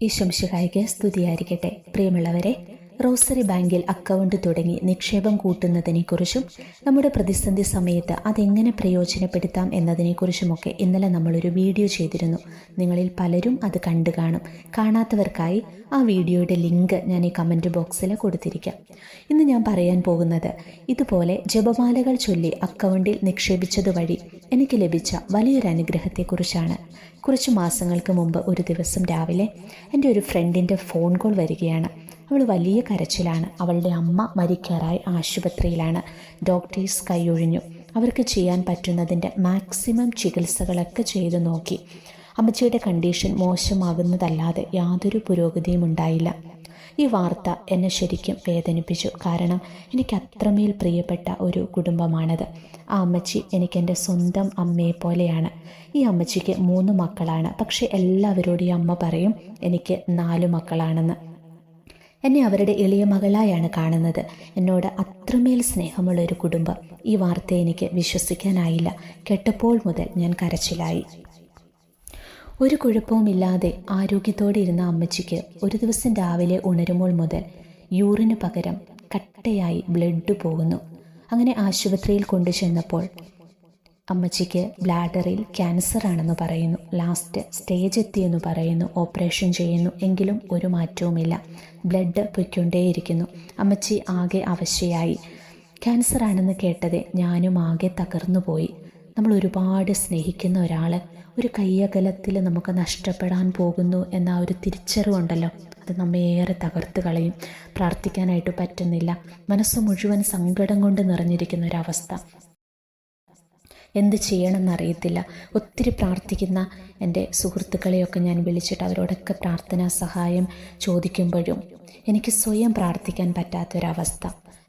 ഈശോ മിശിഹായ്ക്ക് സ്തുതിയായിരിക്കട്ടെ. പ്രിയമുള്ളവരെ, റോസറി ബാങ്കിൽ അക്കൗണ്ട് തുടങ്ങി നിക്ഷേപം കൂട്ടുന്നതിനെക്കുറിച്ചും നമ്മുടെ പ്രതിസന്ധി സമയത്ത് അതെങ്ങനെ പ്രയോജനപ്പെടുത്താം എന്നതിനെക്കുറിച്ചുമൊക്കെ ഇന്നലെ നമ്മളൊരു വീഡിയോ ചെയ്തിരുന്നു. നിങ്ങളിൽ പലരും അത് കണ്ടു കാണും. കാണാത്തവർക്കായി ആ വീഡിയോയുടെ ലിങ്ക് ഞാൻ ഈ കമൻറ്റ് ബോക്സിൽ കൊടുത്തിരിക്കാം. ഇന്ന് ഞാൻ പറയാൻ പോകുന്നത് ഇതുപോലെ ജപമാലകൾ ചൊല്ലി അക്കൗണ്ടിൽ നിക്ഷേപിച്ചതുവഴി എനിക്ക് ലഭിച്ച വലിയൊരു അനുഗ്രഹത്തെക്കുറിച്ചാണ്. കുറച്ച് മാസങ്ങൾക്ക് മുമ്പ് ഒരു ദിവസം രാവിലെ എൻ്റെ ഒരു ഫ്രണ്ടിൻ്റെ ഫോൺ കോൾ വരികയാണ്. അവൾ വലിയ കരച്ചിലാണ്. അവളുടെ അമ്മ മരിക്കാറായി ആശുപത്രിയിലാണ്. ഡോക്ടേഴ്സ് കൈയൊഴിഞ്ഞു. അവർക്ക് ചെയ്യാൻ പറ്റുന്നതിൻ്റെ മാക്സിമം ചികിത്സകളൊക്കെ ചെയ്തു നോക്കി. അമ്മച്ചിയുടെ കണ്ടീഷൻ മോശമാകുന്നതല്ലാതെ യാതൊരു പുരോഗതിയും ഉണ്ടായില്ല. ഈ വാർത്ത എന്നെ ശരിക്കും വേദനിപ്പിച്ചു. കാരണം എനിക്ക് അത്രമേൽ പ്രിയപ്പെട്ട ഒരു കുടുംബമാണത്. ആ അമ്മച്ചി എനിക്കെൻ്റെ സ്വന്തം അമ്മയെ പോലെയാണ്. ഈ അമ്മച്ചിക്ക് 3 മക്കളാണ്. പക്ഷേ എല്ലാവരോടും ഈ അമ്മ പറയും എനിക്ക് 4 മക്കളാണെന്ന്. എന്നെ അവരുടെ എളിയ മകളായാണ് കാണുന്നത്. എന്നോട് അത്രമേൽ സ്നേഹമുള്ളൊരു കുടുംബം. ഈ വാർത്ത എനിക്ക് വിശ്വസിക്കാനായില്ല. കേട്ടപ്പോൾ മുതൽ ഞാൻ കരച്ചിലായി. ഒരു കുഴപ്പവുമില്ലാതെ ആരോഗ്യത്തോടെ ഇരുന്ന അമ്മച്ചിക്ക് ഒരു ദിവസം രാവിലെ ഉണരുമ്പോൾ മുതൽ യൂറിന് പകരം കട്ടയായി ബ്ലഡ് പോകുന്നു. അങ്ങനെ ആശുപത്രിയിൽ കൊണ്ടുചെന്നപ്പോൾ അമ്മച്ചിക്ക് ബ്ലാഡറിൽ ക്യാൻസർ ആണെന്ന് പറയുന്നു. ലാസ്റ്റ് സ്റ്റേജ് എത്തിയെന്ന് പറയുന്നു. ഓപ്പറേഷൻ ചെയ്യുന്നു. എങ്കിലും ഒരു മാറ്റവുമില്ല. ബ്ലഡ് പൊയ്ക്കൊണ്ടേയിരിക്കുന്നു. അമ്മച്ചി ആകെ അവശയായി. ക്യാൻസർ ആണെന്ന് കേട്ടത് ഞാനും ആകെ തകർന്നു പോയി. നമ്മൾ ഒരുപാട് സ്നേഹിക്കുന്ന ഒരാൾ ഒരു കയ്യകലത്തിൽ നമുക്ക് നഷ്ടപ്പെടാൻ പോകുന്നു എന്ന ഒരു തിരിച്ചറിവുണ്ടല്ലോ, അത് നമ്മെ ഏറെ തകർത്ത് കളയും. പ്രാർത്ഥിക്കാനായിട്ട് പറ്റുന്നില്ല. മനസ്സ് മുഴുവൻ സങ്കടം കൊണ്ട് നിറഞ്ഞിരിക്കുന്ന ഒരവസ്ഥ. എന്ത് ചെയ്യണമെന്നറിയത്തില്ല. ഒത്തിരി പ്രാർത്ഥിക്കുന്ന എൻ്റെ സുഹൃത്തുക്കളെയൊക്കെ ഞാൻ വിളിച്ചിട്ട് അവരോടൊക്കെ പ്രാർത്ഥനാ സഹായം ചോദിക്കുമ്പോഴും എനിക്ക് സ്വയം പ്രാർത്ഥിക്കാൻ പറ്റാത്തൊരവസ്ഥ.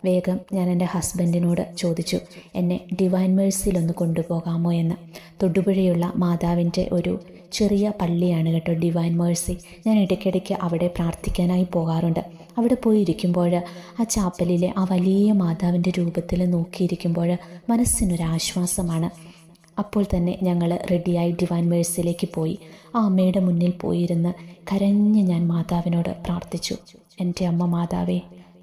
വേഗം ഞാൻ എൻ്റെ ഹസ്ബൻഡിനോട് ചോദിച്ചു, എന്നെ ഡിവൈൻ മേഴ്സിയിലൊന്ന് കൊണ്ടുപോകാമോ എന്ന്. തൊടുപുഴയുള്ള മാതാവിൻ്റെ ഒരു ചെറിയ പള്ളിയാണ് കേട്ടോ ഡിവൈൻ മേഴ്സി. ഞാൻ ഇടയ്ക്കിടയ്ക്ക് അവിടെ പ്രാർത്ഥിക്കാനായി പോകാറുണ്ട്. അവിടെ പോയിരിക്കുമ്പോൾ ആ ചാപ്പലിലെ ആ വലിയ മാതാവിൻ്റെ രൂപത്തിൽ നോക്കിയിരിക്കുമ്പോൾ മനസ്സിനൊരാശ്വാസമാണ്. അപ്പോൾ തന്നെ ഞങ്ങൾ റെഡിയായി ഡിവൈൻ മേഴ്സിയിലേക്ക് പോയി. ആ അമ്മയുടെ മുന്നിൽ പോയിരുന്ന് കരഞ്ഞ് ഞാൻ മാതാവിനോട് പ്രാർത്ഥിച്ചു, എൻ്റെ അമ്മ മാതാവേ,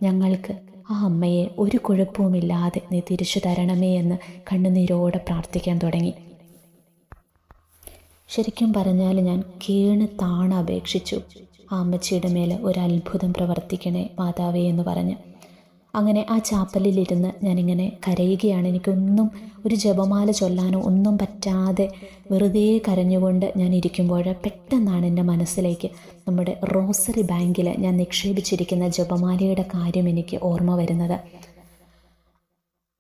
ഞങ്ങൾക്ക് ആ അമ്മയെ ഒരു കുഴപ്പവുമില്ലാതെ നീ തിരിച്ചു തരണമേ എന്ന് കണ്ണുനീരോടെ പ്രാർത്ഥിക്കാൻ തുടങ്ങി. ശരിക്കും പറഞ്ഞാൽ ഞാൻ കേണ് താണ് അപേക്ഷിച്ചു, ആ അമ്മച്ചിയുടെ മേലെ ഒരു അത്ഭുതം പ്രവർത്തിക്കണേ മാതാവേ എന്ന് പറഞ്ഞ്. അങ്ങനെ ആ ചാപ്പലിലിരുന്ന് ഞാനിങ്ങനെ കരയുകയാണ്. എനിക്കൊന്നും ഒരു ജപമാല ചൊല്ലാനോ ഒന്നും പറ്റാതെ വെറുതെ കരഞ്ഞുകൊണ്ട് ഞാൻ ഇരിക്കുമ്പോൾ പെട്ടെന്നാണ് എൻ്റെ മനസ്സിലേക്ക് നമ്മുടെ റോസറി ബാങ്കിൽ ഞാൻ നിക്ഷേപിച്ചിരിക്കുന്ന ജപമാലയുടെ കാര്യം എനിക്ക് ഓർമ്മ വരുന്നത്.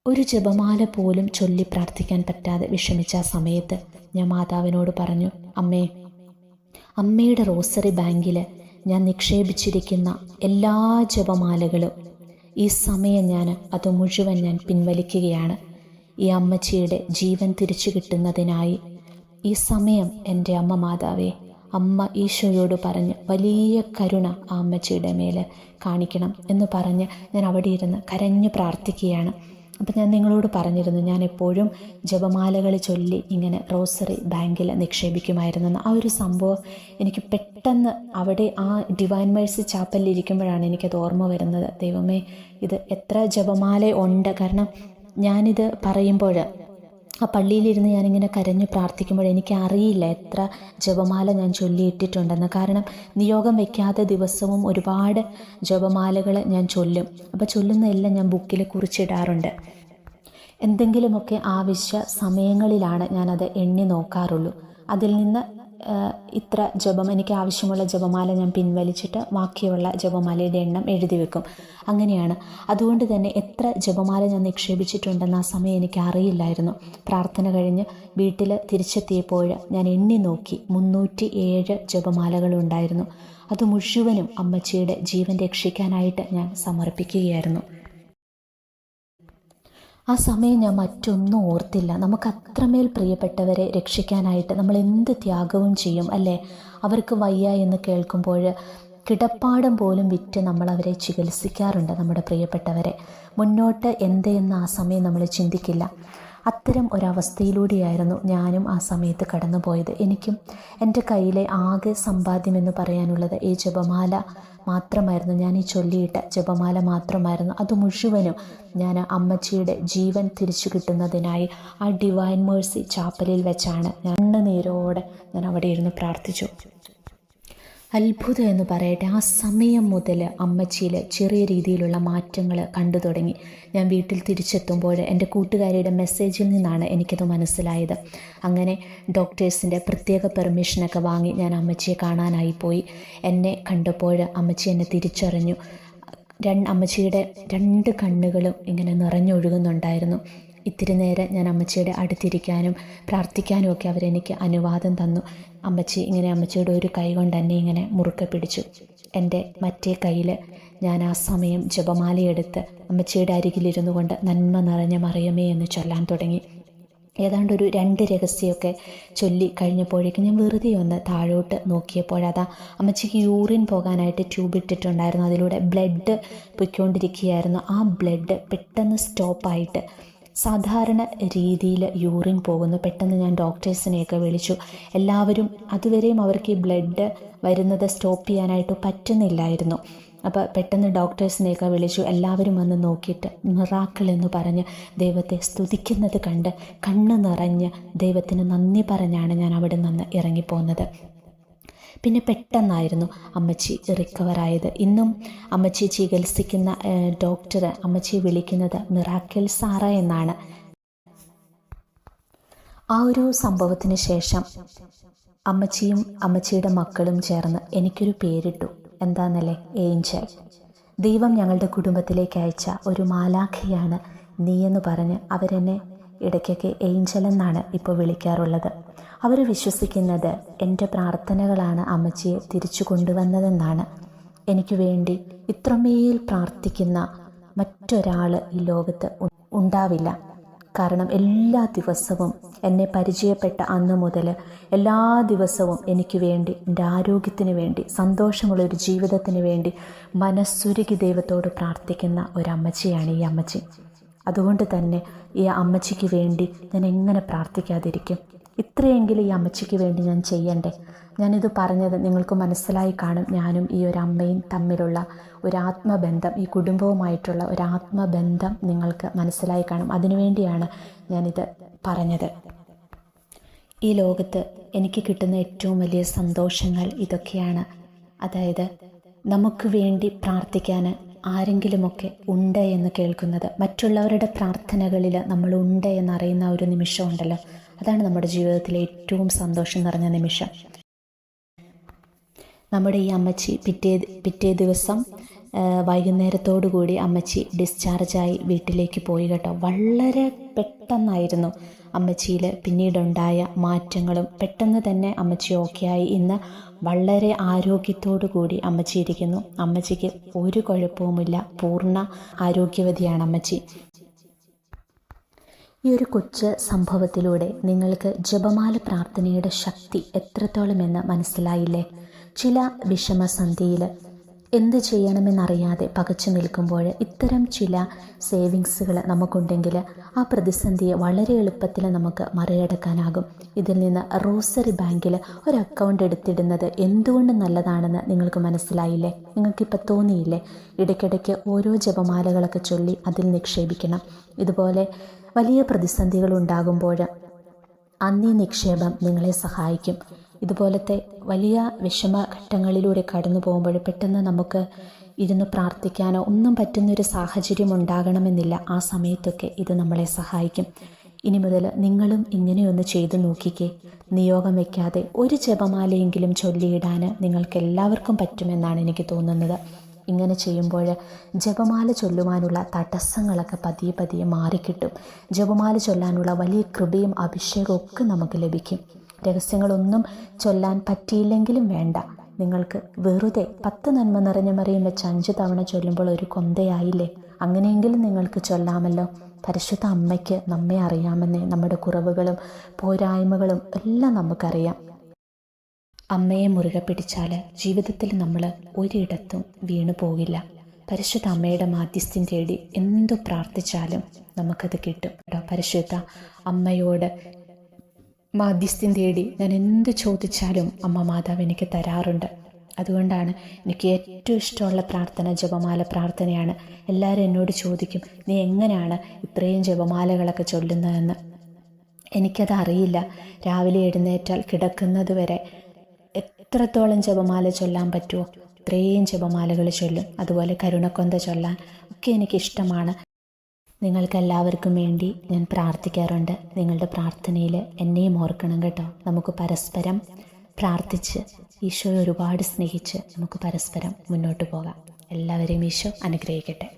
ഒരു ജപമാല പോലും ചൊല്ലി പ്രാർത്ഥിക്കാൻ പറ്റാതെ വിഷമിച്ച ആ സമയത്ത് ഞാൻ മാതാവിനോട് പറഞ്ഞു, അമ്മയുടെ റോസറി ബാങ്കിൽ ഞാൻ നിക്ഷേപിച്ചിരിക്കുന്ന എല്ലാ ജപമാലകളും ഈ സമയം അത് മുഴുവൻ ഞാൻ പിൻവലിക്കുകയാണ്. ഈ അമ്മച്ചിയുടെ ജീവൻ തിരിച്ചു കിട്ടുന്നതിനായി ഈ സമയം എൻ്റെ അമ്മ മാതാവേ, അമ്മ ഈശോയോട് പറഞ്ഞ് വലിയ കരുണ ആ അമ്മച്ചിയുടെ മേലെ കാണിക്കണം എന്ന് പറഞ്ഞ് ഞാൻ അവിടെ ഇരുന്ന് കരഞ്ഞു പ്രാർത്ഥിക്കുകയാണ്. അപ്പം ഞാൻ നിങ്ങളോട് പറഞ്ഞിരുന്നു, ഞാൻ എപ്പോഴും ജപമാലകൾ ചൊല്ലി ഇങ്ങനെ റോസറി ബാങ്കിൽ നിക്ഷേപിക്കുമായിരുന്നെന്ന്. ആ ഒരു സംഭവം എനിക്ക് പെട്ടെന്ന് അവിടെ ആ ഡിവൈൻ മേഴ്സി ചാപ്പലിൽ ഇരിക്കുമ്പോഴാണ് എനിക്കത് ഓർമ്മ വരുന്നത്. ദൈവമേ, ഇത് എത്ര ജപമാല ഉണ്ട്. കാരണം ഞാനിത് പറയുമ്പോൾ ആ പള്ളിയിലിരുന്ന് ഞാനിങ്ങനെ കരഞ്ഞു പ്രാർത്ഥിക്കുമ്പോൾ എനിക്കറിയില്ല എത്ര ജപമാല ഞാൻ ചൊല്ലിയിട്ടിട്ടുണ്ടെന്ന്. കാരണം നിയോഗം വയ്ക്കാത്ത ദിവസവും ഒരുപാട് ജപമാലകൾ ഞാൻ ചൊല്ലും. അപ്പോൾ ചൊല്ലുന്നതെല്ലാം ഞാൻ ബുക്കിൽ കുറിച്ചിടാറുണ്ട്. എന്തെങ്കിലുമൊക്കെ ആവശ്യ സമയങ്ങളിലാണ് ഞാനത് എണ്ണി നോക്കാറുള്ളൂ. അതിൽ നിന്ന് ഇത്ര ജപം, എനിക്ക് ആവശ്യമുള്ള ജപമാല ഞാൻ പിൻവലിച്ചിട്ട് ബാക്കിയുള്ള ജപമാലയുടെ എണ്ണം എഴുതി വെക്കും. അങ്ങനെയാണ്. അതുകൊണ്ട് തന്നെ എത്ര ജപമാല ഞാൻ നിക്ഷേപിച്ചിട്ടുണ്ടെന്ന് ആ സമയം എനിക്ക് അറിയില്ലായിരുന്നു. പ്രാർത്ഥന കഴിഞ്ഞ് വീട്ടിൽ തിരിച്ചെത്തിയപ്പോൾ ഞാൻ എണ്ണി നോക്കി 307 ജപമാലകളുണ്ടായിരുന്നു. അത് മുഴുവനും അമ്മച്ചിയുടെ ജീവൻ രക്ഷിക്കാനായിട്ട് ഞാൻ സമർപ്പിക്കുകയായിരുന്നു. ആ സമയം ഞാൻ മറ്റൊന്നും ഓർത്തില്ല. നമുക്ക് അത്രമേൽ പ്രിയപ്പെട്ടവരെ രക്ഷിക്കാനായിട്ട് നമ്മൾ എന്ത് ത്യാഗവും ചെയ്യും അല്ലേ? അവർക്ക് വയ്യ എന്ന് കേൾക്കുമ്പോൾ കിടപ്പാടം പോലും വിറ്റ് നമ്മളവരെ ചികിത്സിക്കാറുണ്ട്, നമ്മുടെ പ്രിയപ്പെട്ടവരെ. മുന്നോട്ട് എന്തെന്ന് ആ സമയം നമ്മൾ ചിന്തിക്കില്ല. അത്തരം ഒരവസ്ഥയിലൂടെയായിരുന്നു ഞാനും ആ സമയത്ത് കടന്നുപോയത്. എനിക്കും എൻ്റെ കയ്യിലെ ആകെ സമ്പാദ്യമെന്ന് പറയാനുള്ളത് ഈ ജപമാല മാത്രമായിരുന്നു. ഞാൻ ഈ ചൊല്ലിയിട്ട ജപമാല മാത്രമായിരുന്നു. അത് മുഴുവനും ഞാൻ അമ്മച്ചിയുടെ ജീവൻ തിരിച്ചു കിട്ടുന്നതിനായി ആ ഡിവൈൻ മേഴ്സി ചാപ്പലിൽ വെച്ചാണ് ഞാൻ കണ്ണുനീരോടെ ഞാൻ അവിടെ ഇരുന്ന് പ്രാർത്ഥിച്ചു. അത്ഭുതം എന്ന് പറയട്ടെ, ആ സമയം മുതൽ അമ്മച്ചിയിൽ ചെറിയ രീതിയിലുള്ള മാറ്റങ്ങൾ കണ്ടു തുടങ്ങി. ഞാൻ വീട്ടിൽ തിരിച്ചെത്തുമ്പോൾ എൻ്റെ കൂട്ടുകാരിയുടെ മെസ്സേജിൽ നിന്നാണ് എനിക്കത് മനസ്സിലായത്. അങ്ങനെ ഡോക്ടേഴ്സിൻ്റെ പ്രത്യേക പെർമിഷനൊക്കെ വാങ്ങി ഞാൻ അമ്മച്ചിയെ കാണാനായി പോയി. എന്നെ കണ്ടപ്പോൾ അമ്മച്ചി എന്നെ തിരിച്ചറിഞ്ഞു. അമ്മച്ചിയുടെ 2 കണ്ണുകളും ഇങ്ങനെ നിറഞ്ഞൊഴുകുന്നുണ്ടായിരുന്നു. ഇത്തിരി നേരം ഞാൻ അമ്മച്ചിയുടെ അടുത്തിരിക്കാനും പ്രാർത്ഥിക്കാനും ഒക്കെ അവരെനിക്ക് അനുവാദം തന്നു. അമ്മച്ചിയുടെ ഒരു കൈ കൊണ്ട് എന്നെ ഇങ്ങനെ മുറുക്കെ പിടിച്ചു. എൻ്റെ മറ്റേ കയ്യിൽ ഞാൻ ആ സമയം ജപമാലയെടുത്ത് അമ്മച്ചിയുടെ അരികിലിരുന്നു കൊണ്ട് നന്മ നിറഞ്ഞ മറിയമേ എന്ന് ചൊല്ലാൻ തുടങ്ങി. ഏതാണ്ട് ഒരു 2 രഹസ്യമൊക്കെ ചൊല്ലി കഴിഞ്ഞപ്പോഴേക്കും ഞാൻ വെറുതെ ഒന്ന് താഴോട്ട് നോക്കിയപ്പോഴതാ അമ്മച്ചിക്ക് യൂറിൻ പോകാനായിട്ട് ട്യൂബ് ഇട്ടിട്ടുണ്ടായിരുന്നു. അതിലൂടെ ബ്ലഡ് പൊയ്ക്കൊണ്ടിരിക്കുകയായിരുന്നു. ആ ബ്ലഡ് പെട്ടെന്ന് സ്റ്റോപ്പായിട്ട് സാധാരണ രീതിയിൽ യൂറിൻ പോകുന്നു. പെട്ടെന്ന് ഞാൻ ഡോക്ടേഴ്സിനെയൊക്കെ വിളിച്ചു. എല്ലാവരും അതുവരെയും അവർക്ക് ഈ ബ്ലഡ് വരുന്നത് സ്റ്റോപ്പ് ചെയ്യാനായിട്ട് പറ്റുന്നില്ലായിരുന്നു. അപ്പോൾ പെട്ടെന്ന് ഡോക്ടേഴ്സിനെയൊക്കെ വിളിച്ചു. എല്ലാവരും വന്ന് നോക്കിയിട്ട് മിറാക്കിൾ എന്ന് പറഞ്ഞ് ദൈവത്തെ സ്തുതിക്കുന്നത് കണ്ട് കണ്ണ് നിറഞ്ഞ് ദൈവത്തിന് നന്ദി പറഞ്ഞാണ് ഞാൻ അവിടെ നിന്ന് ഇറങ്ങിപ്പോകുന്നത്. പിന്നെ പെട്ടെന്നായിരുന്നു അമ്മച്ചി റിക്കവറായത്. ഇന്നും അമ്മച്ചി ചികിത്സിക്കുന്ന ഡോക്ടർ അമ്മച്ചിയെ വിളിക്കുന്നത് മിറാക്കിൾ സാറ എന്നാണ്. ആ ഒരു സംഭവത്തിന് ശേഷം അമ്മച്ചിയും അമ്മച്ചിയുടെ മക്കളും ചേർന്ന് എനിക്കൊരു പേരിട്ടു. എന്താന്നല്ലേ? ഏഞ്ചൽ. ദൈവം ഞങ്ങളുടെ കുടുംബത്തിലേക്ക് അയച്ച ഒരു മാലാഖയാണ് നീ എന്ന് പറഞ്ഞ് അവരെന്നെ ഇടയ്ക്കൊക്കെ ഏഞ്ചൽ എന്നാണ് ഇപ്പോൾ വിളിക്കാറുള്ളത്. അവർ വിശ്വസിക്കുന്നത് എൻ്റെ പ്രാർത്ഥനകളാണ് അമ്മച്ചിയെ തിരിച്ചു കൊണ്ടുവന്നതെന്നാണ്. എനിക്ക് വേണ്ടി ഇത്രമേൽ പ്രാർത്ഥിക്കുന്ന മറ്റൊരാൾ ഈ ലോകത്ത് ഉണ്ടാവില്ല. കാരണം എല്ലാ ദിവസവും എന്നെ പരിചയപ്പെട്ട അന്ന് മുതൽ എല്ലാ ദിവസവും എനിക്ക് വേണ്ടി, എൻ്റെ ആരോഗ്യത്തിന് വേണ്ടി, സന്തോഷമുള്ളൊരു ജീവിതത്തിന് വേണ്ടി മനസ്സുരുകി ദൈവത്തോട് പ്രാർത്ഥിക്കുന്ന ഒരമ്മച്ചിയാണ് ഈ അമ്മച്ചി. അതുകൊണ്ട് തന്നെ ഈ അമ്മച്ചിക്ക് വേണ്ടി ഞാൻ എങ്ങനെ പ്രാർത്ഥിക്കാതിരിക്കും? ഇത്രയെങ്കിലും ഈ അമ്മച്ചിക്ക് വേണ്ടി ഞാൻ ചെയ്യണ്ടേ? ഞാനിത് പറഞ്ഞത് നിങ്ങൾക്ക് മനസ്സിലായി കാണും. ഞാനും ഈ ഒരു അമ്മയും തമ്മിലുള്ള ഒരു ആത്മബന്ധം, ഈ കുടുംബവുമായിട്ടുള്ള ഒരു ആത്മബന്ധം നിങ്ങൾക്ക് മനസ്സിലായി കാണും. അതിനുവേണ്ടിയാണ് ഞാനിത് പറഞ്ഞത്. ഈ ലോകത്ത് എനിക്ക് കിട്ടുന്ന ഏറ്റവും വലിയ സന്തോഷങ്ങൾ ഇതൊക്കെയാണ്. അതായത് നമുക്ക് വേണ്ടി പ്രാർത്ഥിക്കാൻ ആരെങ്കിലുമൊക്കെ ഉണ്ട് എന്ന് കേൾക്കുന്നത്, മറ്റുള്ളവരുടെ പ്രാർത്ഥനകളിൽ നമ്മൾ ഉണ്ട് എന്നറിയുന്ന ഒരു നിമിഷമുണ്ടല്ലോ, അതാണ് നമ്മുടെ ജീവിതത്തിലെ ഏറ്റവും സന്തോഷം നിറഞ്ഞ നിമിഷം. നമ്മുടെ ഈ അമ്മച്ചി പിറ്റേ ദിവസം വൈകുന്നേരത്തോടുകൂടി അമ്മച്ചി ഡിസ്ചാർജായി വീട്ടിലേക്ക് പോയി കേട്ടോ. വളരെ പെട്ടെന്നായിരുന്നു അമ്മച്ചിയിൽ പിന്നീടുണ്ടായ മാറ്റങ്ങളും. പെട്ടെന്ന് തന്നെ അമ്മച്ചി ഓക്കെയായി. ഇന്ന് വളരെ ആരോഗ്യത്തോടു കൂടി അമ്മച്ചി ഇരിക്കുന്നു. അമ്മച്ചിക്ക് ഒരു കുഴപ്പവുമില്ല. പൂർണ്ണ ആരോഗ്യവതിയാണ് അമ്മച്ചി. ഈ ഒരു കൊച്ചു സംഭവത്തിലൂടെ നിങ്ങൾക്ക് ജപമാല പ്രാർത്ഥനയുടെ ശക്തി എത്രത്തോളമെന്ന് മനസ്സിലായില്ലേ? ചില വിഷമസന്ധിയിൽ എന്ത് ചെയ്യണമെന്നറിയാതെ പകച്ചു നിൽക്കുമ്പോൾ ഇത്തരം ചില സേവിങ്സുകൾ നമുക്കുണ്ടെങ്കിൽ ആ പ്രതിസന്ധിയെ വളരെ എളുപ്പത്തിൽ നമുക്ക് മറികടക്കാനാകും. ഇതിൽ നിന്ന് റോസറി ബാങ്കിൽ ഒരു അക്കൗണ്ട് എടുത്തിടുന്നത് എന്തുകൊണ്ട് നല്ലതാണെന്ന് നിങ്ങൾക്ക് മനസ്സിലായില്ലേ? നിങ്ങൾക്കിപ്പോൾ തോന്നിയില്ലേ? ഇടയ്ക്കിടയ്ക്ക് ഓരോ ജപമാലകളൊക്കെ ചൊല്ലി അതിൽ നിക്ഷേപിക്കണം. ഇതുപോലെ വലിയ പ്രതിസന്ധികൾ ഉണ്ടാകുമ്പോൾ അന്നീ നിക്ഷേപം നിങ്ങളെ സഹായിക്കും. ഇതുപോലത്തെ വലിയ വിഷമഘട്ടങ്ങളിലൂടെ കടന്നു പോകുമ്പോൾ പെട്ടെന്ന് നമുക്ക് ഇരുന്ന് പ്രാർത്ഥിക്കാനോ ഒന്നും പറ്റുന്നൊരു സാഹചര്യം ഉണ്ടാകണമെന്നില്ല. ആ സമയത്തൊക്കെ ഇത് നമ്മളെ സഹായിക്കും. ഇനി മുതൽ നിങ്ങളും ഇങ്ങനെയൊന്ന് ചെയ്തു നോക്കിക്കേ. നിയോഗം വയ്ക്കാതെ ഒരു ജപമാലയെങ്കിലും ചൊല്ലിയിടാൻ നിങ്ങൾക്കെല്ലാവർക്കും പറ്റുമെന്നാണ് എനിക്ക് തോന്നുന്നത്. ഇങ്ങനെ ചെയ്യുമ്പോൾ ജപമാല ചൊല്ലുവാനുള്ള തടസ്സങ്ങളൊക്കെ പതിയെ പതിയെ മാറിക്കിട്ടും. ജപമാല ചൊല്ലാനുള്ള വലിയ കൃപയും അഭിഷേകവും ഒക്കെ നമുക്ക് ലഭിക്കും. രഹസ്യങ്ങളൊന്നും ചൊല്ലാൻ പറ്റിയില്ലെങ്കിലും വേണ്ട, നിങ്ങൾക്ക് വെറുതെ 10 നന്മ നിറഞ്ഞ മറിയം വെച്ച് 5 തവണ ചൊല്ലുമ്പോൾ ഒരു കൊന്തയായില്ലേ? അങ്ങനെയെങ്കിലും നിങ്ങൾക്ക് ചൊല്ലാമല്ലോ. പരിശുദ്ധ അമ്മയ്ക്ക് നമ്മെ അറിയാമെന്നേ. നമ്മുടെ കുറവുകളും പോരായ്മകളും എല്ലാം നമുക്കറിയാം. അമ്മയെ മുറുകെ പിടിച്ചാൽ ജീവിതത്തിൽ നമ്മൾ ഒരിടത്തും വീണു പോകില്ല. പരിശുദ്ധ അമ്മയുടെ മാധ്യസ്ഥ്യം തേടി എന്തു പ്രാർത്ഥിച്ചാലും നമുക്കത് കിട്ടും കേട്ടോ. പരിശുദ്ധ അമ്മയോട് മാധ്യസ്ഥ്യം തേടി ഞാൻ എന്ത് ചോദിച്ചാലും അമ്മ മാതാവ് എനിക്ക് തരാറുണ്ട്. അതുകൊണ്ടാണ് എനിക്ക് ഏറ്റവും ഇഷ്ടമുള്ള പ്രാർത്ഥന ജപമാല പ്രാർത്ഥനയാണ്. എല്ലാവരും എന്നോട് ചോദിക്കും, നീ എങ്ങനെയാണ് ഇത്രയും ജപമാലകളൊക്കെ ചൊല്ലുന്നതെന്ന്. എനിക്കത് അറിയില്ല. രാവിലെ എഴുന്നേറ്റാൽ കിടക്കുന്നത് വരെ എത്രത്തോളം ജപമാല ചൊല്ലാൻ പറ്റുമോ ഇത്രയും ജപമാലകൾ ചൊല്ലും. അതുപോലെ കരുണക്കൊന്ത ചൊല്ലാൻ ഒക്കെ എനിക്കിഷ്ടമാണ്. നിങ്ങൾക്കെല്ലാവർക്കും വേണ്ടി ഞാൻ പ്രാർത്ഥിക്കാറുണ്ട്. നിങ്ങളുടെ പ്രാർത്ഥനയിൽ എന്നെയും ഓർക്കണം കേട്ടോ. നമുക്ക് പരസ്പരം പ്രാർത്ഥിച്ച് ഈശോയെ ഒരുപാട് സ്നേഹിച്ച് നമുക്ക് പരസ്പരം മുന്നോട്ട് പോകാം. എല്ലാവരെയും ഈശോ അനുഗ്രഹിക്കട്ടെ.